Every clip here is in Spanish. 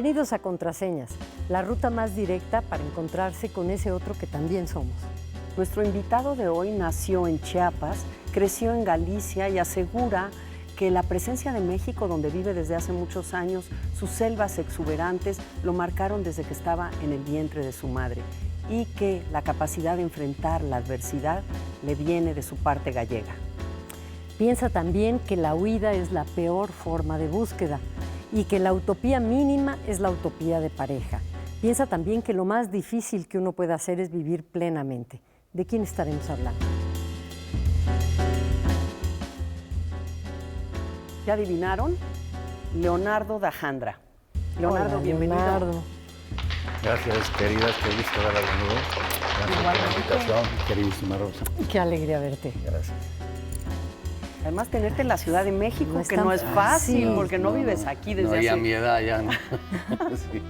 Bienvenidos a Contraseñas, la ruta más directa para encontrarse con ese otro que también somos. Nuestro invitado de hoy nació en Chiapas, creció en Galicia y asegura que la presencia de México, donde vive desde hace muchos años, sus selvas exuberantes lo marcaron desde que estaba en el vientre de su madre y que la capacidad de enfrentar la adversidad le viene de su parte gallega. Piensa también que la huida es la peor forma de búsqueda y que la utopía mínima es la utopía de pareja. Piensa también que lo más difícil que uno puede hacer es vivir plenamente. ¿De quién estaremos hablando? ¿Ya adivinaron? Leonardo da Jandra. Leonardo, Hola, bienvenido. Leonardo. Gracias, queridas, qué gusto verla de nuevo. Gracias por la invitación, queridísima Rosa. Qué alegría verte. Gracias. Además, tenerte en la Ciudad de México, No es que tan no es fácil, fácil. porque no vives aquí desde No, hace... ya a mi edad ya no. Sí.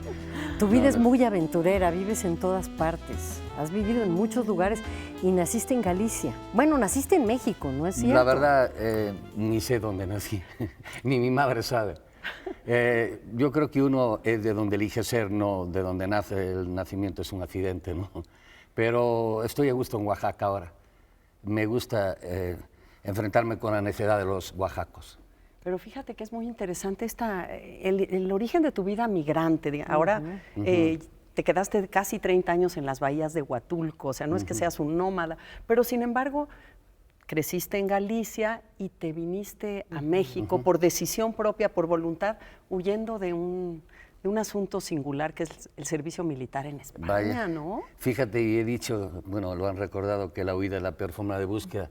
Tu vida es muy aventurera, vives en todas partes. Has vivido en muchos lugares y naciste en Galicia. Bueno, naciste en México, ¿no es cierto? La verdad, ni sé dónde nací, ni mi madre sabe. Yo creo que uno es de donde elige ser, no de donde nace. El nacimiento es un accidente, ¿no? Pero estoy a gusto en Oaxaca ahora. Me gusta enfrentarme con la necedad de los oaxacos. Pero fíjate que es muy interesante el origen de tu vida migrante. Ahora te quedaste casi 30 años en las bahías de Huatulco, o sea, no es que seas un nómada, pero sin embargo creciste en Galicia y te viniste a México por decisión propia, por voluntad, huyendo de un asunto singular que es el servicio militar en España, Vaya. ¿no? Fíjate, y he dicho, bueno, lo han recordado, que la huida es la peor forma de búsqueda.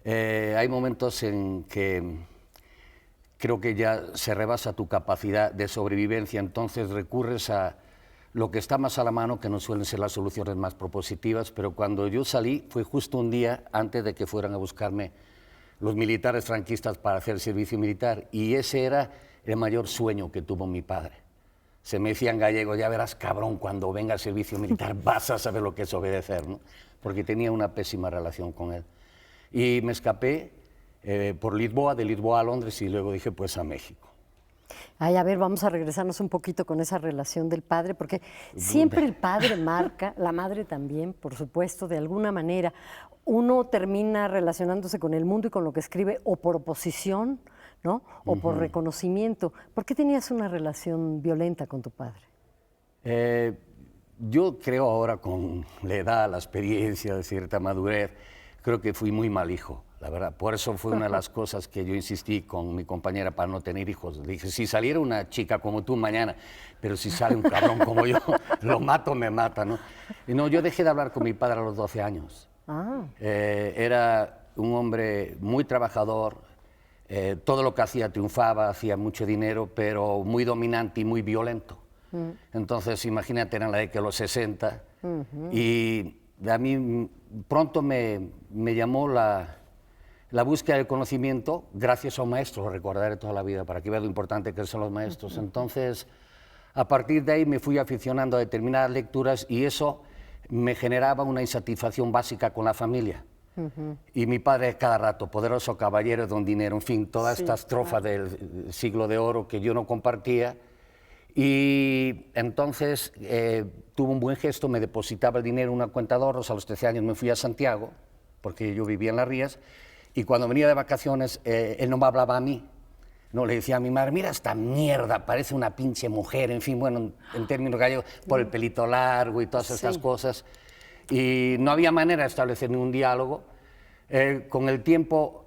Hay momentos en que creo que ya se rebasa tu capacidad de sobrevivencia, entonces recurres a lo que está más a la mano, que no suelen ser las soluciones más propositivas, pero cuando yo salí fue justo un día antes de que fueran a buscarme los militares franquistas para hacer servicio militar, y ese era el mayor sueño que tuvo mi padre. Se me decía en gallego: ya verás, cabrón, cuando venga al servicio militar vas a saber lo que es obedecer, ¿no? Porque tenía una pésima relación con él. Y me escapé por Lisboa, de Lisboa a Londres, y luego dije, pues a México. Ay, a ver, vamos a regresarnos un poquito con esa relación del padre, porque siempre el padre marca, la madre también, por supuesto, de alguna manera. Uno termina relacionándose con el mundo y con lo que escribe o por oposición, ¿no? O por reconocimiento. ¿Por qué tenías una relación violenta con tu padre? Yo creo ahora, con la edad, la experiencia, de cierta madurez, creo que fui muy mal hijo, la verdad. Por eso fue una de las cosas que yo insistí con mi compañera para no tener hijos. Dije, si saliera una chica como tú mañana, pero si sale un cabrón como yo, lo mato, me mata, ¿no? Y no, yo dejé de hablar con mi padre a los 12 años. Era un hombre muy trabajador, todo lo que hacía triunfaba, hacía mucho dinero, pero muy dominante y muy violento. Entonces, imagínate, era en la década de los 60, y a mí pronto me llamó la búsqueda del conocimiento gracias a un maestro, lo recordaré toda la vida, para que vea lo importante que son los maestros. Entonces, a partir de ahí me fui aficionando a determinadas lecturas y eso me generaba una insatisfacción básica con la familia. Y mi padre cada rato, poderoso caballero, don dinero, en fin, todas estas trofas del siglo de oro que yo no compartía. Y entonces tuvo un buen gesto, me depositaba el dinero en una cuenta de ahorros. A los 13 años me fui a Santiago, porque yo vivía en Las Rías, y cuando venía de vacaciones, él no me hablaba a mí. No, le decía a mi madre, mira esta mierda, parece una pinche mujer, en fin, bueno, en términos gallegos, por el pelito largo y todas estas cosas. Y no había manera de establecer ningún diálogo. Con el tiempo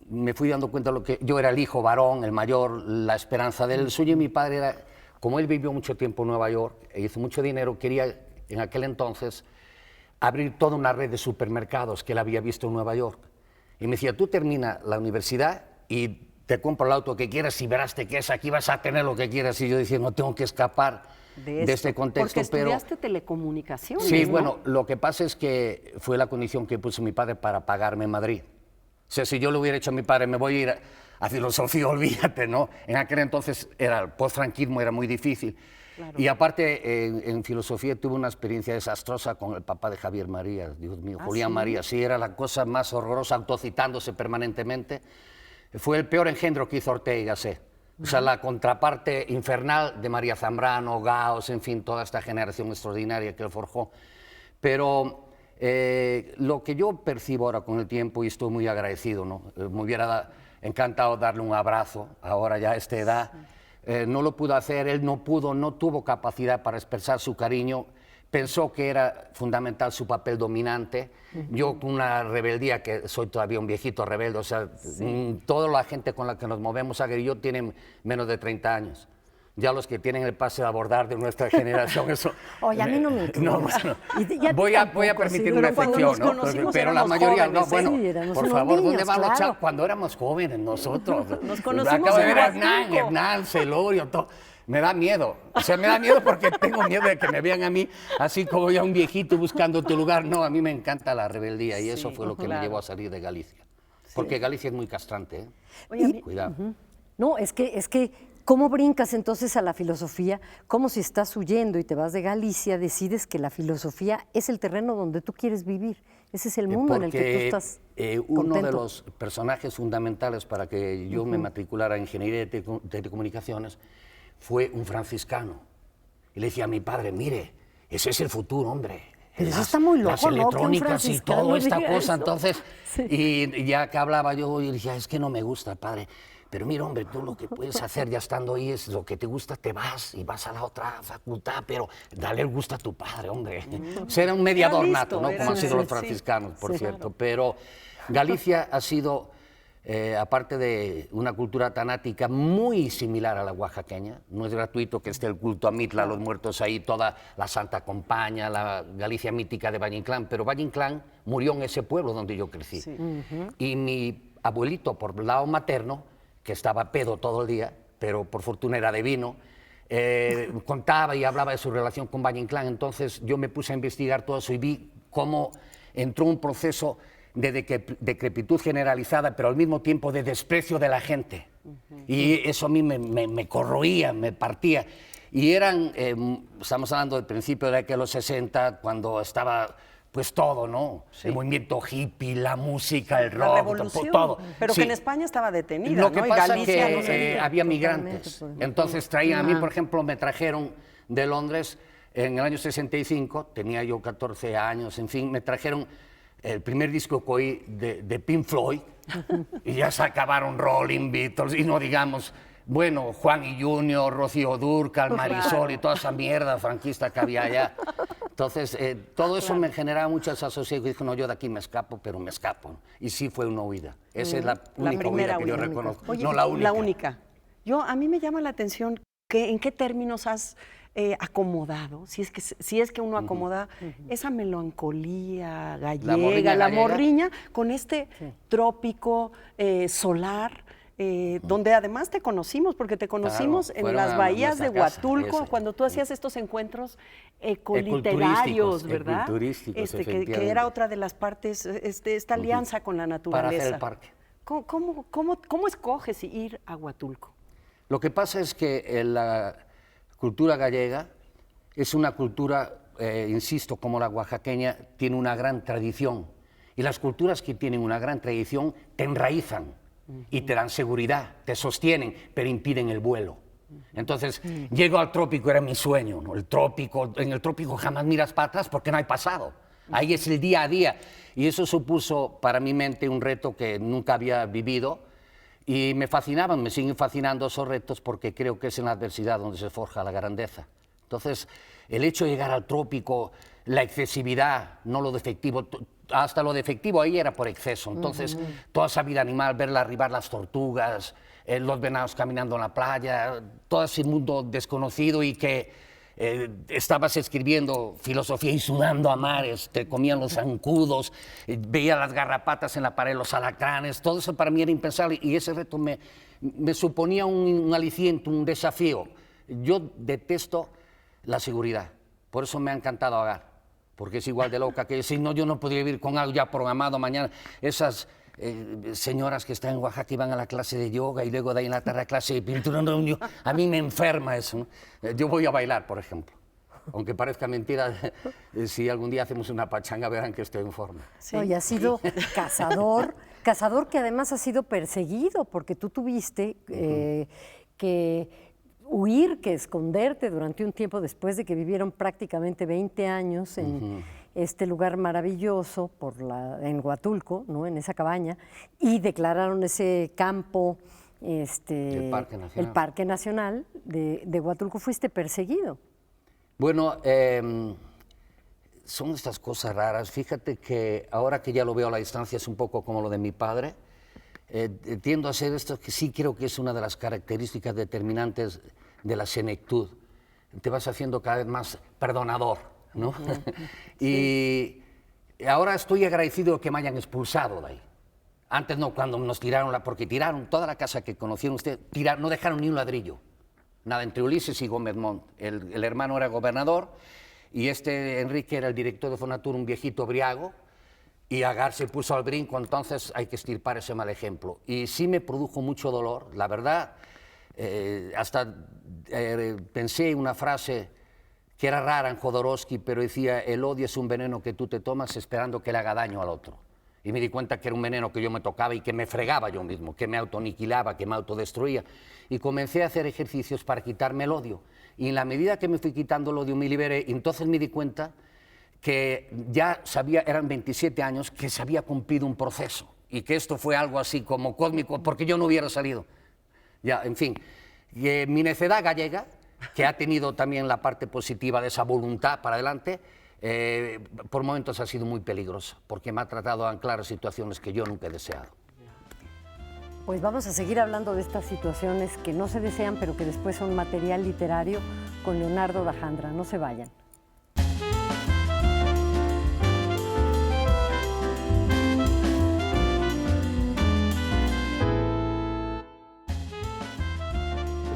me fui dando cuenta de lo que yo era el hijo varón, el mayor, la esperanza del suyo, y mi padre era, como él vivió mucho tiempo en Nueva York e hizo mucho dinero, quería en aquel entonces abrir toda una red de supermercados que él había visto en Nueva York. Y me decía, tú termina la universidad y te compro el auto que quieras y verás que es aquí, vas a tener lo que quieras. Y yo decía, no tengo que escapar de este contexto. Porque estudiaste telecomunicaciones, sí, ¿no? bueno, lo que pasa es que fue la condición que puso mi padre para pagarme en Madrid. O sea, si yo le hubiera dicho a mi padre, me voy a ir a filosofía, olvídate, ¿no? En aquel entonces era el post-franquismo, era muy difícil. Claro. Y aparte, en filosofía tuve una experiencia desastrosa con el papá de Javier María, Dios mío, Julián María. Sí, era la cosa más horrorosa, autocitándose permanentemente. Fue el peor engendro que hizo Ortega y Gasset. O sea, la contraparte infernal de María Zambrano, Gaos, en fin, toda esta generación extraordinaria que él forjó. Pero lo que yo percibo ahora con el tiempo, y estoy muy agradecido, ¿no? Me hubiera encantado darle un abrazo, ahora ya a esta edad. No lo pudo hacer, él no tuvo capacidad para expresar su cariño. Pensó que era fundamental su papel dominante. Yo con una rebeldía, que soy todavía un viejito rebelde, o sea, toda la gente con la que nos movemos, Aguirre y yo, tienen menos de 30 años. Ya los que tienen el pase de abordar de nuestra generación, eso... Oye, a mí no me incluyes. No, bueno, Y voy a permitir una excepción, ¿no? Pero la mayoría, no, bueno, sí, éramos por unos favor, ¿dónde niños, van los claro. chavos? Cuando éramos jóvenes nosotros. Nos conocimos Acabo de en ver a Huatulco. Hernán, Celorio, todo. Me da miedo. O sea, me da miedo porque tengo miedo de que me vean a mí así como ya un viejito buscando tu lugar. No, a mí me encanta la rebeldía y eso fue lo que me llevó a salir de Galicia. Porque Galicia es muy castrante, ¿eh? Oye, Cuidado. No, es que, ¿cómo brincas entonces a la filosofía? Como si estás huyendo y te vas de Galicia, decides que la filosofía es el terreno donde tú quieres vivir. Ese es el mundo en el que tú estás uno de contento. los personajes fundamentales para que yo me matriculara en Ingeniería de Telecomunicaciones fue un franciscano. Y le decía a mi padre, mire, ese es el futuro, hombre. Pero eso está muy loco, las ¿no? Que un electrónicas y franciscano toda esta diga cosa. eso. Entonces, Sí. y ya que hablaba yo, y decía, es que no me gusta, padre. Pero mira, hombre, tú lo que puedes hacer ya estando ahí es lo que te gusta, te vas y vas a la otra facultad, pero dale el gusto a tu padre, hombre. O sea, era un mediador Era nato, listo, ¿no? era- Como han sido sí, los sí. franciscanos, por Sí. cierto. Pero Galicia ha sido, aparte de una cultura tanática muy similar a la oaxaqueña, no es gratuito que esté el culto a Mitla, los muertos ahí, toda la Santa Compaña, la Galicia mítica de Valle Inclán, pero Valle Inclán murió en ese pueblo donde yo crecí. Sí. Y mi abuelito, por lado materno, que estaba pedo todo el día, pero por fortuna era de vino, contaba y hablaba de su relación con Valle Inclán. Entonces yo me puse a investigar todo eso y vi cómo entró un proceso de decrepitud generalizada, pero al mismo tiempo de desprecio de la gente. Y eso a mí me corroía, me partía. Y eran, estamos hablando del principio de los 60, cuando estaba pues todo, ¿no? Sí. El movimiento hippie, la música, el La rock, revolución. todo. Pero Sí. que en España estaba detenida, Lo que ¿no? Y pasa Galicia que no se- había Totalmente, migrantes. por ejemplo. Entonces traían, a mí, por ejemplo, me trajeron de Londres en el año 65, tenía yo 14 años, en fin, me trajeron el primer disco que oí de Pink Floyd, y ya se acabaron Rolling, Beatles, y no digamos, bueno, Juan y Junior, Rocío Dúrcal, Marisol y toda esa mierda franquista que había allá. Entonces, todo eso me generaba muchas asociaciones. Y dije, no, yo de aquí me escapo, pero me escapo. Y sí fue una huida. Esa es la única primera huida que yo huida. reconozco. Oye, no la única. La única. A mí me llama la atención que en qué términos has acomodado, si es que uno acomoda esa melancolía gallega, morriña la gallega. morriña, con este trópico solar. Donde además te conocimos, porque te conocimos en fueron las a bahías de nuestra casa, Huatulco, esa. cuando tú hacías estos encuentros ecoliterarios, ¿verdad? Eculturísticos, Que efectivamente. era otra de las partes, esta alianza con la naturaleza. Para hacer el parque. ¿Cómo escoges ir a Huatulco? Lo que pasa es que la cultura gallega es una cultura, insisto, como la oaxaqueña, tiene una gran tradición. Y las culturas que tienen una gran tradición te enraizan y te dan seguridad, te sostienen, pero impiden el vuelo. Entonces, llego al trópico, era mi sueño, ¿no? En el trópico jamás miras para atrás porque no hay pasado. Ahí es el día a día. Y eso supuso para mi mente un reto que nunca había vivido. Y me fascinaban, me siguen fascinando esos retos porque creo que es en la adversidad donde se forja la grandeza. Entonces, el hecho de llegar al trópico, la excesividad, no lo defectivo, hasta lo defectivo ahí era por exceso. Entonces, toda esa vida animal, verla arribar las tortugas, los venados caminando en la playa, todo ese mundo desconocido y que estabas escribiendo filosofía y sudando a mares, te comían los zancudos, veía las garrapatas en la pared, los alacranes, todo eso para mí era impensable y ese reto me suponía un aliciente, un desafío. Yo detesto la seguridad, por eso me ha encantado Agar, porque es igual de loca que si no, yo no podría vivir con algo ya programado mañana. Esas señoras que están en Oaxaca y van a la clase de yoga y luego de ahí en la tarde a clase de pintura, a mí me enferma eso, ¿no? Yo voy a bailar, por ejemplo. Aunque parezca mentira, si algún día hacemos una pachanga, verán que estoy en forma. Sí. Oye, has sido cazador que además ha sido perseguido, porque tú tuviste que huir, que esconderte durante un tiempo después de que vivieron prácticamente 20 años en este lugar maravilloso en Huatulco, ¿no? En esa cabaña, y declararon ese campo, El Parque Nacional de Huatulco. Fuiste perseguido. Bueno, son estas cosas raras. Fíjate que ahora que ya lo veo a la distancia es un poco como lo de mi padre. Tiendo a hacer esto que sí creo que es una de las características determinantes de la senectud. Te vas haciendo cada vez más perdonador, ¿no? Y ahora estoy agradecido que me hayan expulsado de ahí. Antes no, cuando nos tiraron, porque tiraron toda la casa que conocieron ustedes, no dejaron ni un ladrillo. Nada, entre Ulises y Gómez Montt. El hermano era gobernador y Enrique era el director de Fonatur, un viejito briago, y Agar se puso al brinco, entonces hay que extirpar ese mal ejemplo. Y sí me produjo mucho dolor, la verdad. Hasta pensé una frase que era rara en Jodorowsky, pero decía: el odio es un veneno que tú te tomas esperando que le haga daño al otro. Y me di cuenta que era un veneno que yo me tocaba y que me fregaba yo mismo, que me autoaniquilaba, que me autodestruía. Y comencé a hacer ejercicios para quitarme el odio. Y en la medida que me fui quitando el odio me liberé, y entonces me di cuenta que ya eran 27 años, que se había cumplido un proceso y que esto fue algo así como cósmico, porque yo no hubiera salido. Ya, en fin, mi necedad gallega, que ha tenido también la parte positiva de esa voluntad para adelante, por momentos ha sido muy peligrosa, porque me ha tratado de anclar a situaciones que yo nunca he deseado. Pues vamos a seguir hablando de estas situaciones que no se desean, pero que después son material literario, con Leonardo Dajandra. No se vayan.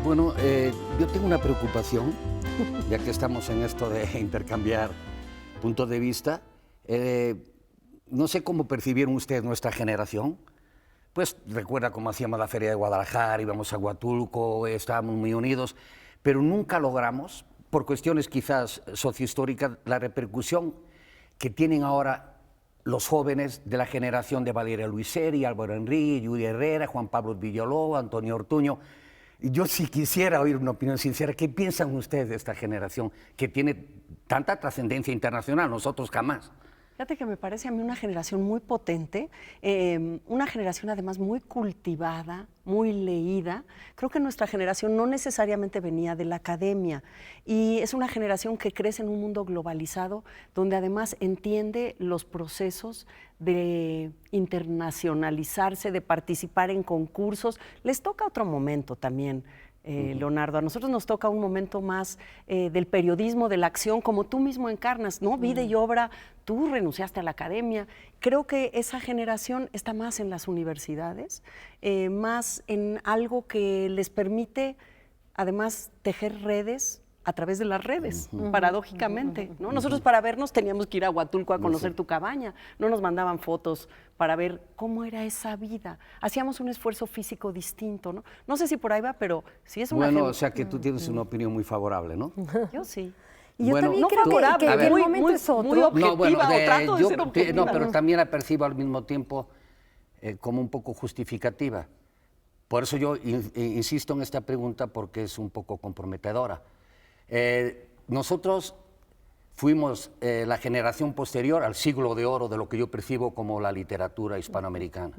Bueno, yo tengo una preocupación, ya que estamos en esto de intercambiar puntos de vista. No sé cómo percibieron ustedes nuestra generación. Pues recuerda cómo hacíamos la Feria de Guadalajara, íbamos a Huatulco, estábamos muy unidos, pero nunca logramos, por cuestiones quizás sociohistóricas, la repercusión que tienen ahora los jóvenes de la generación de Valeria Luiseri, Álvaro Henry, Yuri Herrera, Juan Pablo Villalobos, Antonio Ortuño. Y yo sí quisiera oír una opinión sincera. ¿Qué piensan ustedes de esta generación que tiene tanta trascendencia internacional? Nosotros jamás. Fíjate que me parece a mí una generación muy potente, una generación además muy cultivada, muy leída. Creo que nuestra generación no necesariamente venía de la academia y es una generación que crece en un mundo globalizado donde además entiende los procesos de internacionalizarse, de participar en concursos. Les toca otro momento también. Leonardo, a nosotros nos toca un momento más del periodismo, de la acción, como tú mismo encarnas, ¿no? Vida y obra, tú renunciaste a la academia. Creo que esa generación está más en las universidades, más en algo que les permite, además, tejer redes a través de las redes, paradójicamente, ¿no? Nosotros para vernos teníamos que ir a Huatulco a conocer tu cabaña, no nos mandaban fotos para ver cómo era esa vida. Hacíamos un esfuerzo físico distinto, ¿no? No sé si por ahí va, pero sí es una... Bueno, o sea que tú tienes una opinión muy favorable, ¿no? Yo sí. Y yo Bueno, también no creo favorable, que el muy, momento muy, es otro. muy objetiva, No, bueno, o trato de ser objetiva. no, pero también la percibo al mismo tiempo como un poco justificativa. Por eso yo insisto en esta pregunta, porque es un poco comprometedora. Nosotros fuimos la generación posterior al siglo de oro de lo que yo percibo como la literatura hispanoamericana.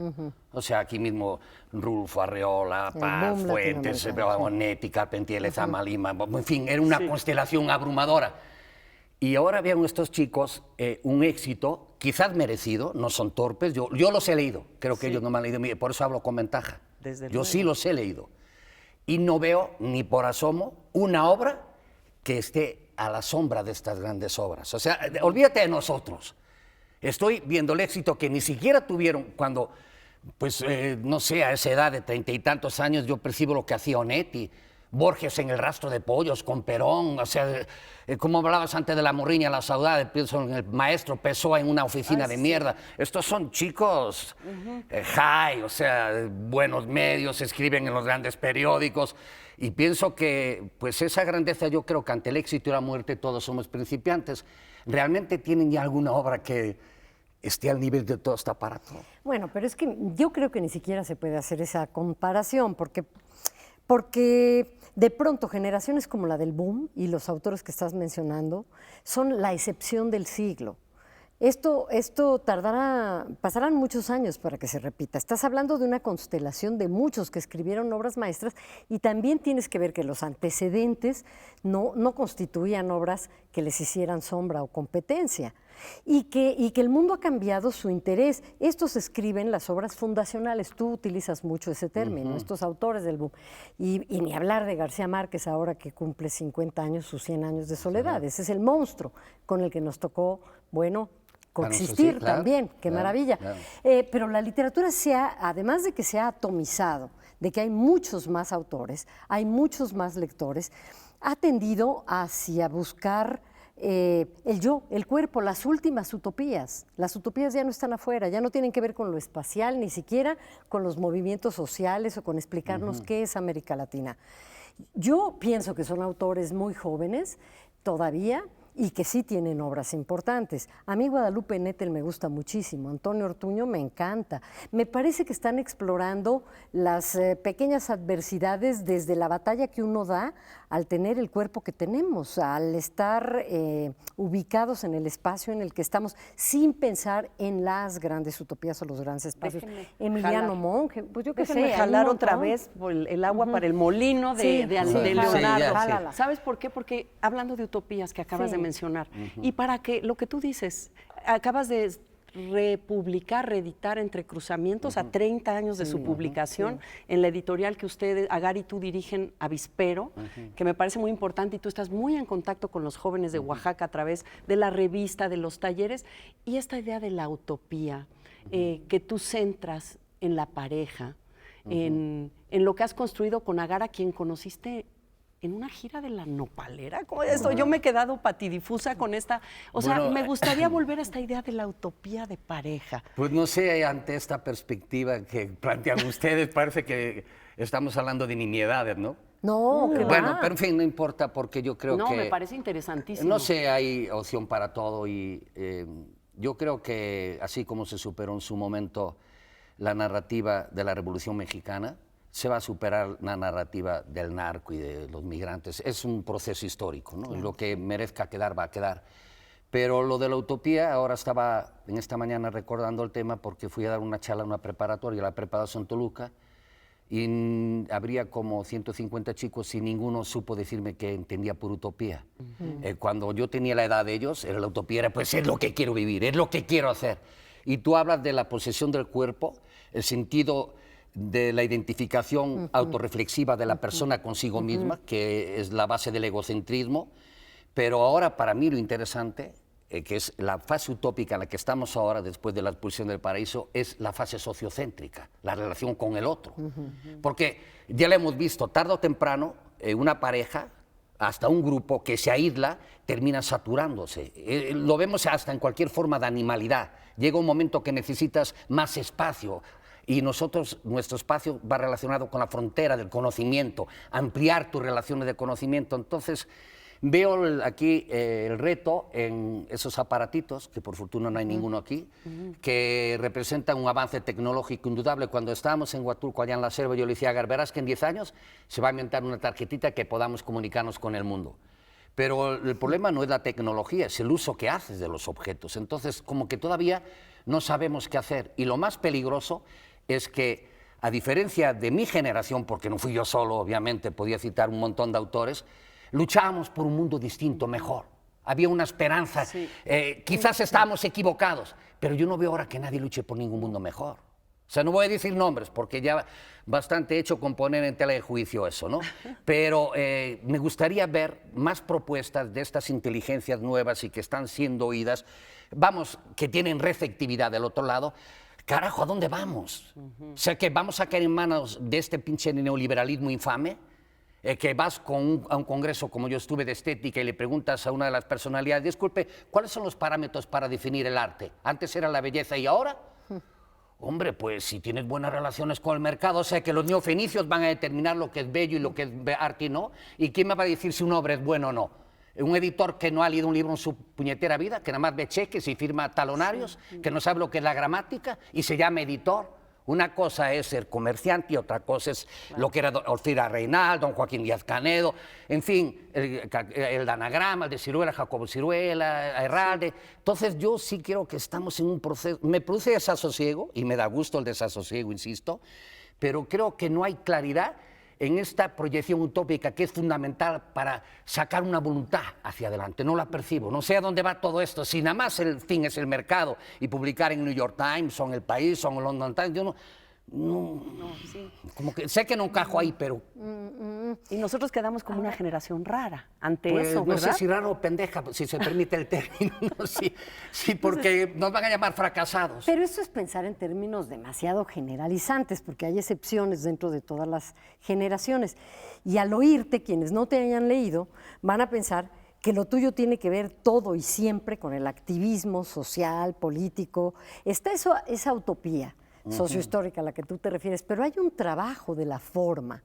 O sea, aquí mismo Rulfo Arreola, Paz, Fuentes, Bonetti, Carpentier, Lezama Lima, en fin, era una constelación abrumadora. Y ahora vean estos chicos un éxito, quizás merecido, no son torpes, yo los he leído, creo que ellos no me han leído, por eso hablo con ventaja. Yo sí los he leído. Y no veo ni por asomo una obra que esté a la sombra de estas grandes obras. O sea, olvídate de nosotros. Estoy viendo el éxito que ni siquiera tuvieron cuando, pues, no sé, a esa edad de 30 y tantos años yo percibo lo que hacía Onetti, Borges en El rastro de pollos, con Perón, o sea, como hablabas antes de La morriña, La saudade, pienso en el maestro Pessoa en una oficina de mierda. Estos son chicos high, o sea, buenos medios, escriben en los grandes periódicos, y pienso que, pues, esa grandeza, yo creo que ante el éxito y la muerte todos somos principiantes. ¿Realmente tienen ya alguna obra que esté al nivel de todo este aparato? Bueno, pero es que yo creo que ni siquiera se puede hacer esa comparación, porque porque de pronto generaciones como la del boom y los autores que estás mencionando son la excepción del siglo. Esto pasarán muchos años para que se repita. Estás hablando de una constelación de muchos que escribieron obras maestras y también tienes que ver que los antecedentes no constituían obras que les hicieran sombra o competencia y que el mundo ha cambiado su interés. Estos escriben las obras fundacionales, tú utilizas mucho ese término, estos autores del boom. Y ni hablar de García Márquez ahora que cumple 50 años, sus 100 años de soledad. Ese es el monstruo con el que nos tocó, coexistir sí, claro, también, qué maravilla. Claro. Pero la literatura además de que se ha atomizado, de que hay muchos más autores, hay muchos más lectores, ha tendido hacia buscar el yo, el cuerpo, las últimas utopías. Las utopías ya no están afuera, ya no tienen que ver con lo espacial, ni siquiera con los movimientos sociales o con explicarnos qué es América Latina. Yo pienso que son autores muy jóvenes todavía, y que sí tienen obras importantes. A mí Guadalupe Nettel me gusta muchísimo, Antonio Ortuño me encanta. Me parece que están explorando las pequeñas adversidades desde la batalla que uno da al tener el cuerpo que tenemos, al estar ubicados en el espacio en el que estamos, sin pensar en las grandes utopías o los grandes espacios. Emiliano Monge, pues yo qué sé. Déjenme jalar otra vez el agua para el molino de Leonardo. ¿Sabes por qué? Porque hablando de utopías que acabas de mencionar, y para que lo que tú dices, acabas de republicar, reeditar Entre Cruzamientos a 30 años de su publicación en la editorial que ustedes, Agar y tú dirigen, Avispero, que me parece muy importante, y tú estás muy en contacto con los jóvenes de Oaxaca a través de la revista, de los talleres, y esta idea de la utopía que tú centras en la pareja, en lo que has construido con Agar, a quien conociste en una gira de la Nopalera. ¿Cómo es esto? Yo me he quedado patidifusa con esta. O sea, me gustaría volver a esta idea de la utopía de pareja. Pues no sé, ante esta perspectiva que plantean ustedes, parece que estamos hablando de nimiedades, ¿no? No, que bueno, pero en fin, no importa, porque yo creo que... No, me parece interesantísimo. No sé, hay opción para todo y yo creo que así como se superó en su momento la narrativa de la Revolución Mexicana, se va a superar la narrativa del narco y de los migrantes. Es un proceso histórico, ¿no? Claro. Lo que merezca quedar va a quedar. Pero lo de la utopía, ahora estaba en esta mañana recordando el tema porque fui a dar una charla en una preparatoria, la preparación en Toluca, y habría como 150 chicos y ninguno supo decirme que entendía por utopía. Cuando yo tenía la edad de ellos, la utopía era, pues es lo que quiero vivir, es lo que quiero hacer. Y tú hablas de la posesión del cuerpo, el sentido de la identificación autorreflexiva de la persona consigo misma, que es la base del egocentrismo, pero ahora para mí lo interesante, que es la fase utópica en la que estamos ahora después de la expulsión del paraíso, es la fase sociocéntrica, la relación con el otro. Porque ya lo hemos visto, tarde o temprano, una pareja, hasta un grupo que se aísla, termina saturándose. Lo vemos hasta en cualquier forma de animalidad. Llega un momento que necesitas más espacio, y nuestro espacio va relacionado con la frontera del conocimiento, ampliar tus relaciones de conocimiento. Entonces, veo aquí el reto en esos aparatitos, que por fortuna no hay ninguno aquí, que representan un avance tecnológico indudable. Cuando estábamos en Huatulco, allá en la selva, yo le decía a Agar, verás que en 10 años se va a inventar una tarjetita que podamos comunicarnos con el mundo. Pero el problema no es la tecnología, es el uso que haces de los objetos. Entonces, como que todavía no sabemos qué hacer. Y lo más peligroso es que, a diferencia de mi generación, porque no fui yo solo, obviamente, podía citar un montón de autores, luchábamos por un mundo distinto, mejor. Había una esperanza, quizás estábamos equivocados, pero yo no veo ahora que nadie luche por ningún mundo mejor. O sea, no voy a decir nombres, porque ya bastante he hecho con poner en tela de juicio eso, ¿no? Pero me gustaría ver más propuestas de estas inteligencias nuevas y que están siendo oídas, vamos, que tienen receptividad del otro lado. Carajo, ¿a dónde vamos? O sea, que vamos a caer en manos de este pinche neoliberalismo infame, que vas a un congreso como yo estuve de estética y le preguntas a una de las personalidades, disculpe, ¿cuáles son los parámetros para definir el arte? Antes era la belleza y ahora... Hombre, pues si tienes buenas relaciones con el mercado, o sea que los neofenicios van a determinar lo que es bello y lo que es arte y no. ¿Y quién me va a decir si un obra es bueno o no? Un editor que no ha leído un libro en su puñetera vida, que nada más ve cheques y firma talonarios, que no sabe lo que es la gramática y se llama editor. Una cosa es ser comerciante y otra cosa es lo que era Orfila Reinal, don Joaquín Díaz Canedo, en fin, el Anagrama, el de Ciruela, Jacobo Ciruela, Herralde. Entonces yo sí creo que estamos en un proceso, me produce desasosiego y me da gusto el desasosiego, insisto, pero creo que no hay claridad en esta proyección utópica que es fundamental para sacar una voluntad hacia adelante. No la percibo, no sé a dónde va todo esto. Si nada más el fin es el mercado y publicar en New York Times o en El País o en London Times, yo sí. como que sé que no encajo ahí, pero... Y nosotros quedamos como una generación rara ante Pues, eso, no ¿verdad? sé si raro o pendeja, si se permite el término, no, sí, porque nos van a llamar fracasados. Pero eso es pensar en términos demasiado generalizantes, porque hay excepciones dentro de todas las generaciones. Y al oírte, quienes no te hayan leído, van a pensar que lo tuyo tiene que ver todo y siempre con el activismo social, político. Está esa utopía sociohistórica a la que tú te refieres, pero hay un trabajo de la forma.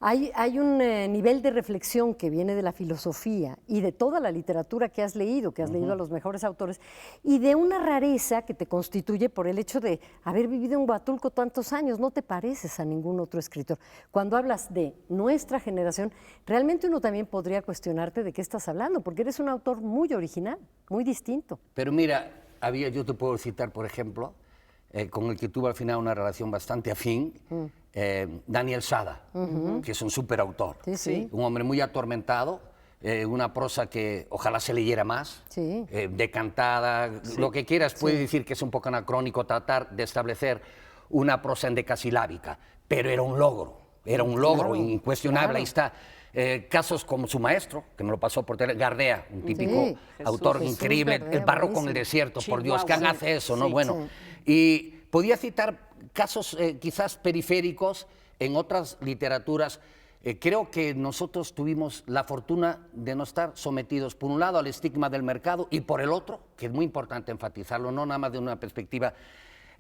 Hay un nivel de reflexión que viene de la filosofía y de toda la literatura que has leído a los mejores autores, y de una rareza que te constituye por el hecho de haber vivido en Huatulco tantos años. No te pareces a ningún otro escritor. Cuando hablas de nuestra generación, realmente uno también podría cuestionarte de qué estás hablando, porque eres un autor muy original, muy distinto. Pero mira, yo te puedo citar, por ejemplo, con el que tuve al final una relación bastante afín, Daniel Sada, que es un superautor, Sí. un hombre muy atormentado, una prosa que ojalá se leyera más, decantada, lo que quieras, puede decir que es un poco anacrónico tratar de establecer una prosa endecasilábica, pero era un logro incuestionable, ahí está. Casos como su maestro, que me lo pasó por Gardea, un típico autor Jesús increíble, Gardea, El barro con buenísimo. el desierto, por Dios, Chihuahua. ¿quién hace eso? ¿No? Sí, Bueno, y podía citar casos quizás periféricos en otras literaturas. Creo que nosotros tuvimos la fortuna de no estar sometidos, por un lado, al estigma del mercado y por el otro, que es muy importante enfatizarlo, no nada más de una perspectiva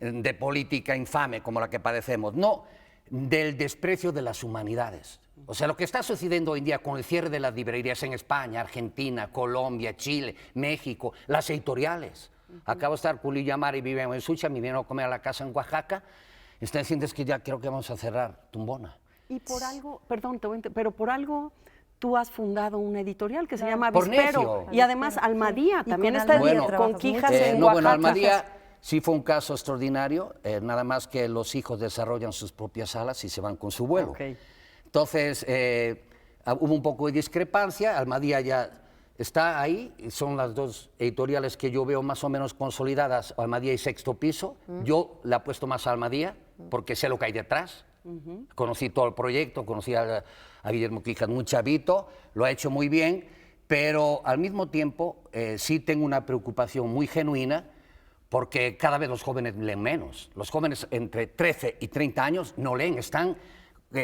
de política infame como la que padecemos, no, del desprecio de las humanidades. O sea, lo que está sucediendo hoy en día con el cierre de las librerías en España, Argentina, Colombia, Chile, México, las editoriales. Acabo de estar con Lilla Mari, vive en Sucha, me vinieron a comer a la casa en Oaxaca. Están diciendo es que ya creo que vamos a cerrar Tumbona. Y por algo, perdón, pero por algo tú has fundado una editorial que se llama Por Avispero. necio. Y además Almadía, Y también con está Almadía con trabajas Quijas mucho. en No, Oaxaca. bueno, Almadía sí fue un caso extraordinario, nada más que los hijos desarrollan sus propias alas y se van con su vuelo. Ok. Entonces, hubo un poco de discrepancia, Almadía ya está ahí, son las dos editoriales que yo veo más o menos consolidadas, Almadía y Sexto Piso. Yo le apuesto más a Almadía, porque sé lo que hay detrás. Conocí todo el proyecto, conocí a Guillermo Quijas, muy chavito, lo ha hecho muy bien, pero al mismo tiempo sí tengo una preocupación muy genuina, porque cada vez los jóvenes leen menos. Los jóvenes entre 13 y 30 años no leen, están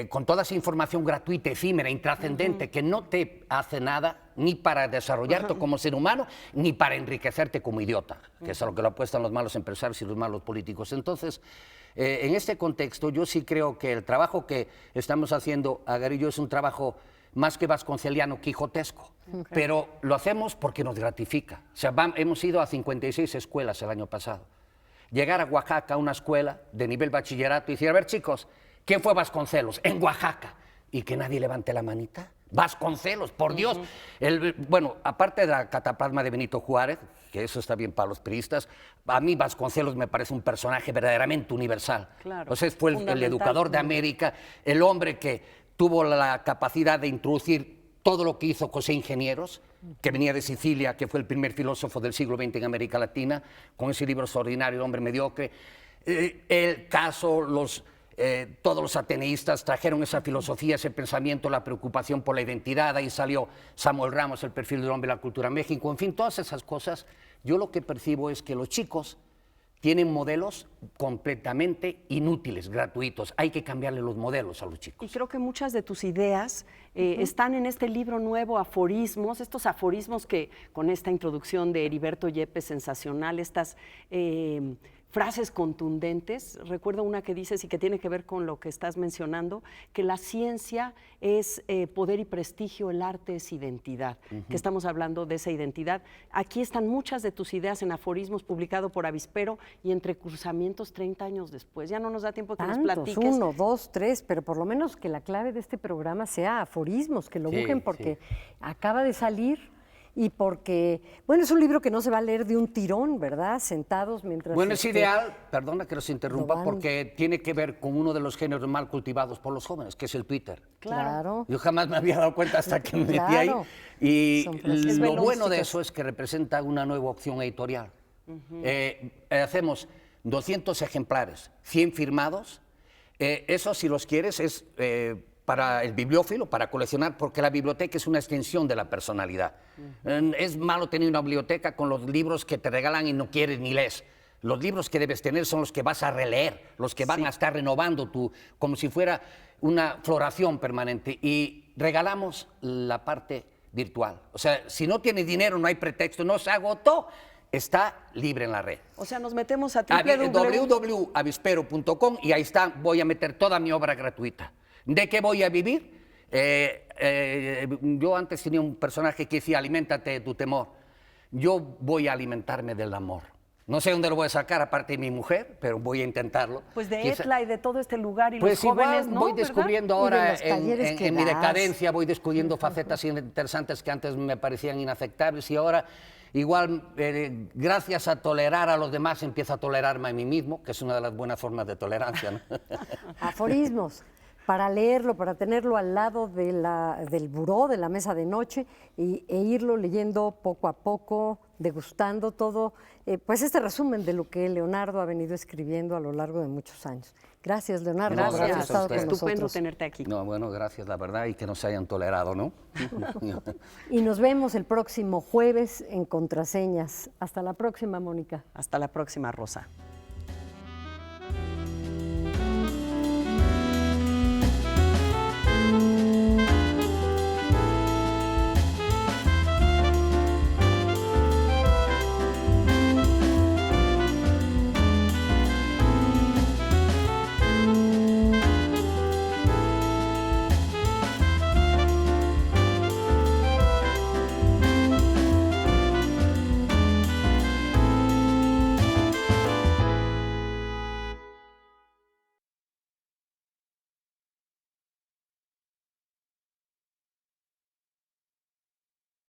con toda esa información gratuita, efímera, intrascendente, que no te hace nada ni para desarrollarte como ser humano, ni para enriquecerte como idiota, que es a lo que lo apuestan los malos empresarios y los malos políticos. Entonces, en este contexto, yo sí creo que el trabajo que estamos haciendo, Agar y yo, es un trabajo más que vasconceliano, quijotesco, pero lo hacemos porque nos gratifica. O sea, hemos ido a 56 escuelas el año pasado. Llegar a Oaxaca, a una escuela de nivel bachillerato, y decir, a ver, chicos, ¿quién fue Vasconcelos? En Oaxaca. Y que nadie levante la manita. Vasconcelos, por Dios. Bueno, aparte de la cataplasma de Benito Juárez, que eso está bien para los priistas, a mí Vasconcelos me parece un personaje verdaderamente universal. Claro, O sea, fue el educador de América, el hombre que tuvo la capacidad de introducir todo lo que hizo José Ingenieros, que venía de Sicilia, que fue el primer filósofo del siglo XX en América Latina, con ese libro extraordinario, El hombre mediocre. El caso, todos los ateneístas trajeron esa filosofía, ese pensamiento, la preocupación por la identidad. Ahí salió Samuel Ramos, El perfil del hombre y la cultura en México. En fin, todas esas cosas, yo lo que percibo es que los chicos tienen modelos completamente inútiles, gratuitos. Hay que cambiarle los modelos a los chicos. Y creo que muchas de tus ideas están en este libro nuevo, Aforismos, estos aforismos que con esta introducción de Heriberto Yepes sensacional, estas frases contundentes. Recuerdo una que dices y que tiene que ver con lo que estás mencionando, que la ciencia es poder y prestigio, el arte es identidad, que estamos hablando de esa identidad. Aquí están muchas de tus ideas en aforismos, publicado por Avispero y entre cruzamientos 30 años después. Ya no nos da tiempo que nos platiques. 1, 2, 3, pero por lo menos que la clave de este programa sea aforismos, que lo busquen porque acaba de salir. Y porque, bueno, es un libro que no se va a leer de un tirón, ¿verdad? Sentados mientras... Bueno, es ideal, perdona que los interrumpa, porque tiene que ver con uno de los géneros mal cultivados por los jóvenes, que es el Twitter. Claro. Yo jamás me había dado cuenta hasta que me metí ahí. Y lo bueno de eso es que representa una nueva opción editorial. Hacemos 200 ejemplares, 100 firmados. Eso, si los quieres, es... para el bibliófilo, para coleccionar, porque la biblioteca es una extensión de la personalidad. Es malo tener una biblioteca con los libros que te regalan y no quieres ni lees. Los libros que debes tener son los que vas a releer, los que van a estar renovando como si fuera una floración permanente. Y regalamos la parte virtual. O sea, si no tienes dinero, no hay pretexto, no se agotó, está libre en la red. O sea, nos metemos a www.avispero.com y ahí está, voy a meter toda mi obra gratuita. ¿De qué voy a vivir? Yo antes tenía un personaje que decía, aliméntate de tu temor. Yo voy a alimentarme del amor. No sé dónde lo voy a sacar, aparte de mi mujer, pero voy a intentarlo. Pues de Etla y de todo este lugar y pues los jóvenes, igual ¿no? voy descubriendo ahora, en mi das. decadencia, voy descubriendo facetas interesantes que antes me parecían inaceptables y ahora... Igual, gracias a tolerar a los demás, empiezo a tolerarme a mí mismo, que es una de las buenas formas de tolerancia, ¿no? Aforismos, para leerlo, para tenerlo al lado del buró, de la mesa de noche, e irlo leyendo poco a poco, degustando todo, pues este resumen de lo que Leonardo ha venido escribiendo a lo largo de muchos años. Gracias, Leonardo, por haber estado con nosotros. Estupendo tenerte aquí. No, bueno, gracias, la verdad, y que nos hayan tolerado, ¿no? Y nos vemos el próximo jueves en Contraseñas. Hasta la próxima, Mónica. Hasta la próxima, Rosa.